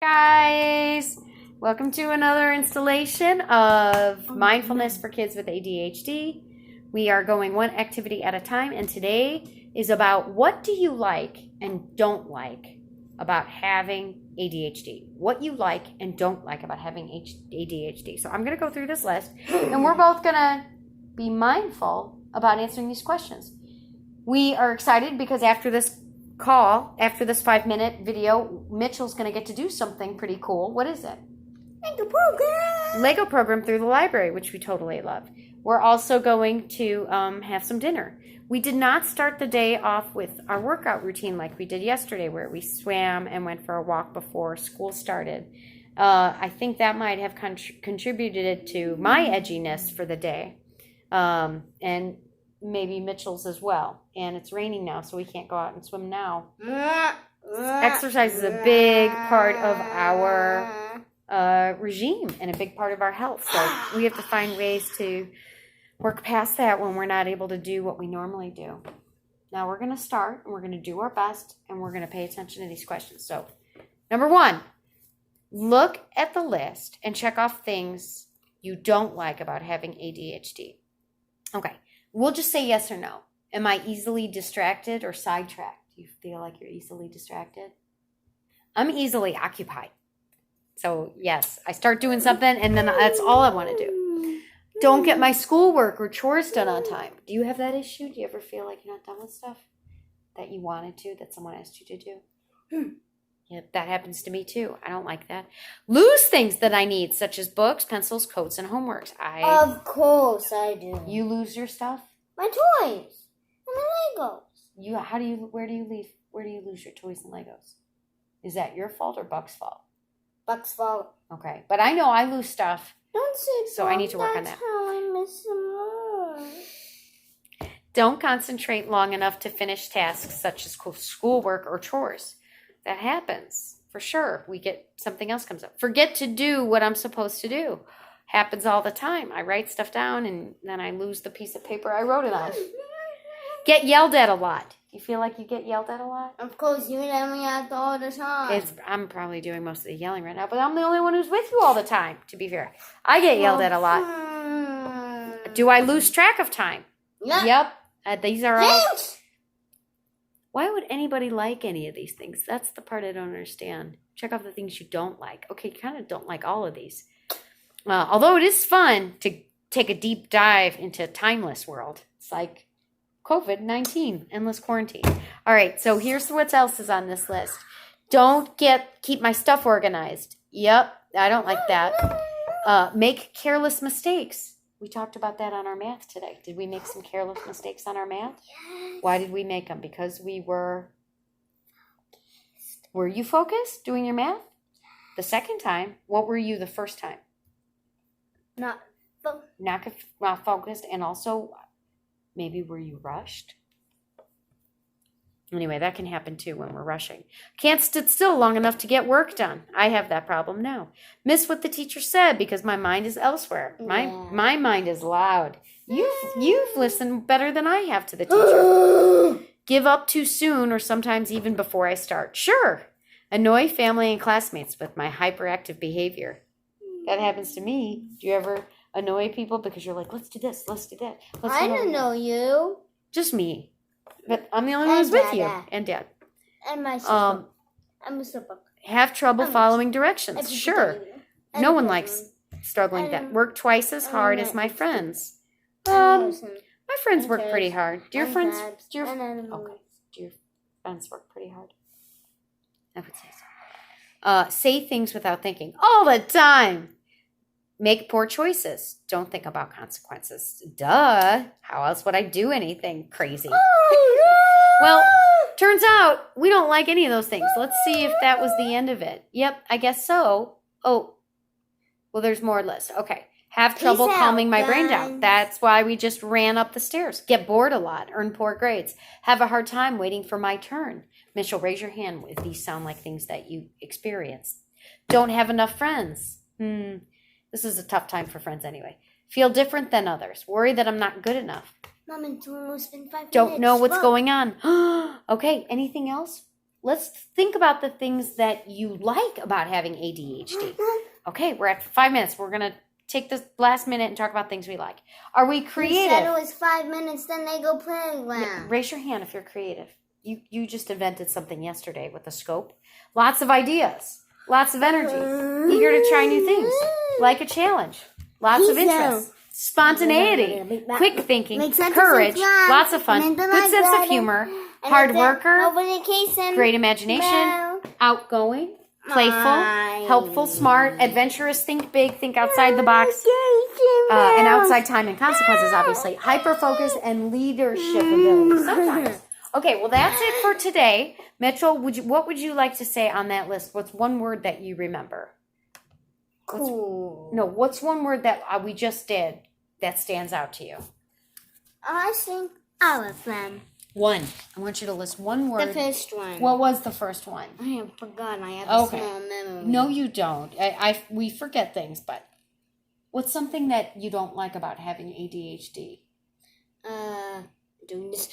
Guys, welcome to another installation of Mindfulness for Kids with ADHD. We are going one activity at a time, and today is about what do you like and don't like about having ADHD. What you like and don't like about having ADHD. So I'm going to go through this list, and we're both going to be mindful about answering these questions. We are excited because after this 5-minute video, Mitchell's going to get to do something pretty cool. What is it? Lego program through the library, which we totally love. We're also going to have some dinner. We did not start the day off with our workout routine like we did yesterday, where we swam and went for a walk before school started. I think that might have contributed to my edginess for the day, and maybe Mitchell's as well. And it's raining now, so we can't go out and swim now. Exercise is a big part of our regime and a big part of our health. So we have to find ways to work past that when we're not able to do what we normally do. Now we're going to start, and we're going to do our best, and we're going to pay attention to these questions. So, number 1, look at the list and check off things you don't like about having ADHD. Okay. We'll just say yes or no. Am I easily distracted or sidetracked? Do you feel like you're easily distracted? I'm easily occupied. So yes, I start doing something and then that's all I want to do. Don't get my schoolwork or chores done on time. Do you have that issue? Do you ever feel like you're not done with stuff that you wanted to, that someone asked you to do? Yeah, that happens to me too. I don't like that. Lose things that I need, such as books, pencils, coats, and homeworks. Of course I do. You lose your stuff? My toys and my Legos. Where do you lose your toys and Legos? Is that your fault or Buck's fault? Buck's fault. Okay, but I know I lose stuff. Don't say so I need to work on that. That's how I miss them more. Don't concentrate long enough to finish tasks such as schoolwork or chores. That happens, for sure. Something else comes up. Forget to do what I'm supposed to do. Happens all the time. I write stuff down and then I lose the piece of paper I wrote it on. Get yelled at a lot. You feel like you get yelled at a lot? Of course, you let me out all the time. I'm probably doing most of the yelling right now, but I'm the only one who's with you all the time, to be fair. I get yelled at a lot. Do I lose track of time? Yep. These are all... Why would anybody like any of these things? That's the part I don't understand. Check off the things you don't like. Okay, you kind of don't like all of these. Although it is fun to take a deep dive into a timeless world. It's like COVID-19, endless quarantine. All right, so here's what else is on this list. Keep my stuff organized. Yep, I don't like that. Make careless mistakes. We talked about that on our math today. Did we make some careless mistakes on our math? Yes. Why did we make them? Because we were... Were you focused doing your math? The second time. What were you the first time? Not focused, and also maybe were you rushed? Anyway, that can happen too when we're rushing. Can't sit still long enough to get work done. I have that problem now. Miss what the teacher said because my mind is elsewhere. My mind is loud. You've listened better than I have to the teacher. Give up too soon or sometimes even before I start. Sure. Annoy family and classmates with my hyperactive behavior. That happens to me. Do you ever annoy people because you're like, let's do this, let's do that. I don't know you. Just me. But I'm the only one who's with you. And Dad. And my sister. I'm a sister. Have trouble following directions. Sure. No one likes struggling with that. Work twice as hard as my friends. My friends work pretty hard. Do your friends work pretty hard? I would say so. Say things without thinking all the time. Make poor choices. Don't think about consequences. Duh. How else would I do anything crazy? Well, turns out we don't like any of those things. Let's see if that was the end of it. Yep, I guess so. Oh, well, there's more list. Okay. Have trouble calming my brain down. That's why we just ran up the stairs. Get bored a lot. Earn poor grades. Have a hard time waiting for my turn. Mitchell, raise your hand if these sound like things that you experience. Don't have enough friends. This is a tough time for friends anyway. Feel different than others. Worry that I'm not good enough. Mom, it's almost been 5 minutes. Don't know what's going on. Okay, anything else? let's think about the things that you like about having ADHD. Okay, we're at 5 minutes. We're going to take this last minute and talk about things we like. Are we creative? You said it was 5 minutes, then they go playground. Yeah, raise your hand if you're creative. You just invented something yesterday with a scope. Lots of ideas. Lots of energy. Eager to try new things. Like a challenge. Lots of interest. Spontaneity. Quick thinking. Courage. Lots of fun. Good sense of humor. Hard worker. Great imagination. Outgoing. Playful. Helpful. Smart. Adventurous. Think big. Think outside the box. And outside time and consequences, obviously. Hyper-focus and leadership ability. Sometimes. Okay, well, that's it for today. Mitchell, what would you like to say on that list? What's one word that you remember? Cool. What's one word that we just did that stands out to you? I think all of them. One. I want you to list one word. The first one. What was the first one? I have forgotten. I have a small memory. No, you don't. We forget things, but what's something that you don't like about having ADHD? Doing this.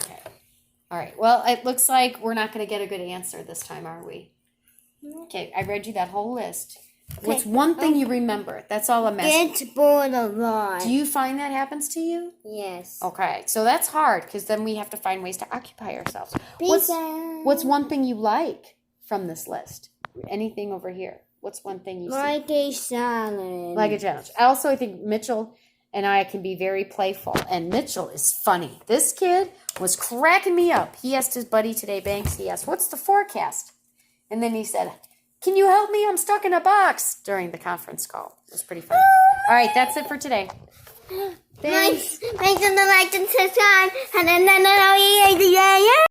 Okay. All right. Well, it looks like we're not going to get a good answer this time, are we? Okay. I read you that whole list. Okay. What's one thing you remember? That's all a mess. Get bored a lot. Do you find that happens to you? Yes. Okay. So that's hard because then we have to find ways to occupy ourselves. What's one thing you like from this list? Anything over here? What's one thing you like a challenge. Like a challenge. Also, I think Mitchell and I can be very playful. And Mitchell is funny. This kid was cracking me up. He asked his buddy today, Banks, he asked, what's the forecast? And then he said, can you help me? I'm stuck in a box during the conference call. It was pretty funny. All right, that's it for today. Thanks. Make them like and subscribe. And then